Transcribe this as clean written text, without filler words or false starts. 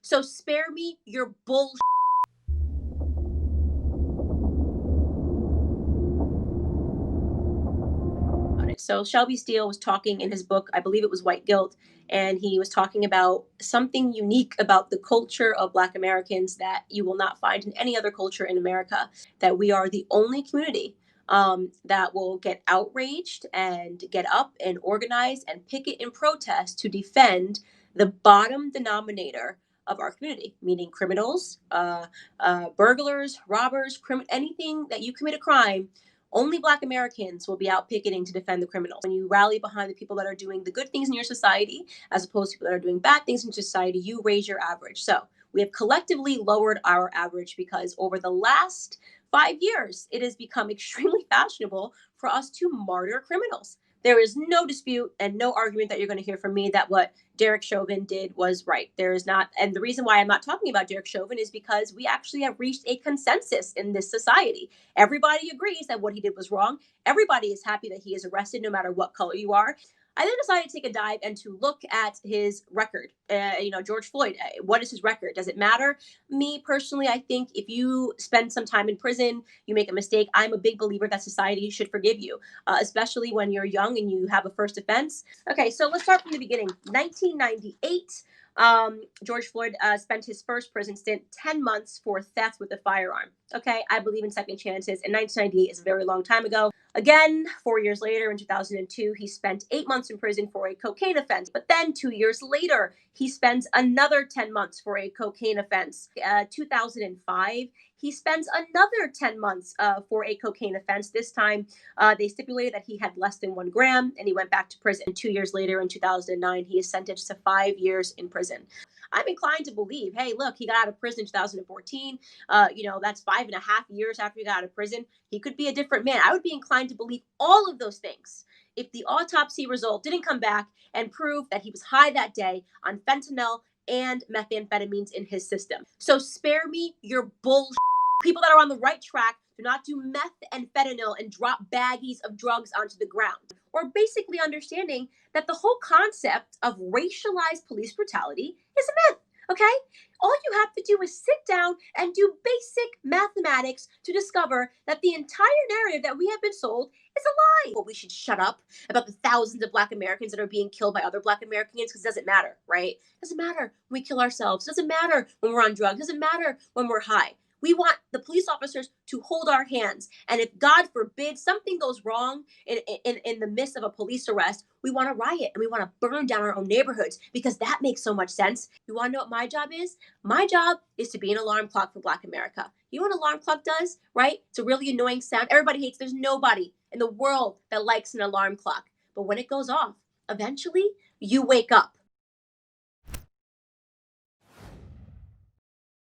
So spare me your bull. On it. So Shelby Steele was talking in his book, I believe it was White Guilt, and he was talking about something unique about the culture of Black Americans that you will not find in any other culture in America. That we are the only community that will get outraged and get up and organize and picket and protest to defend the bottom denominator of our community, meaning criminals, burglars, robbers, anything that you commit a crime. Only Black Americans will be out picketing to defend the criminals. When you rally behind the people that are doing the good things in your society, as opposed to people that are doing bad things in society, you raise your average. So we have collectively lowered our average because over the last 5 years, it has become extremely fashionable for us to martyr criminals. There is no dispute and no argument that you're going to hear from me that what Derek Chauvin did was right. There is not. And the reason why I'm not talking about Derek Chauvin is because we actually have reached a consensus in this society. Everybody agrees that what he did was wrong. Everybody is happy that he is arrested, no matter what color you are. I then decided to take a dive and to look at his record. George Floyd, what is his record? Does it matter? Me personally, I think if you spend some time in prison, you make a mistake. I'm a big believer that society should forgive you, especially when you're young and you have a first offense. Okay, so let's start from the beginning. 1998. George Floyd spent his first prison stint 10 months for theft with a firearm. Okay, I believe in second chances, and 1998 is a very long time ago. Again, 4 years later, in 2002, he spent 8 months in prison for a cocaine offense. But then 2 years later, he spends another 10 months for a cocaine offense. 2005, he spends another 10 months for a cocaine offense. This time, they stipulated that he had less than 1 gram, and he went back to prison. 2 years later, in 2009, he is sentenced to 5 years in prison. I'm inclined to believe, hey, look, he got out of prison in 2014. That's 5.5 years after he got out of prison. He could be a different man. I would be inclined to believe all of those things if the autopsy result didn't come back and prove that he was high that day on fentanyl and methamphetamines in his system. So spare me your bull. People that are on the right track do not do meth and fentanyl and drop baggies of drugs onto the ground. Or basically understanding that the whole concept of racialized police brutality is a myth. Okay? All you have to do is sit down and do basic mathematics to discover that the entire narrative that we have been sold is a lie. Well, we should shut up about the thousands of Black Americans that are being killed by other Black Americans because it doesn't matter, right? It doesn't matter when we kill ourselves. It doesn't matter when we're on drugs. It doesn't matter when we're high. We want the police officers to hold our hands. And if, God forbid, something goes wrong in the midst of a police arrest, we want to riot and we want to burn down our own neighborhoods because that makes so much sense. You want to know what my job is? My job is to be an alarm clock for Black America. You know what an alarm clock does, right? It's a really annoying sound. Everybody hates. There's nobody in the world that likes an alarm clock. But when it goes off, eventually you wake up.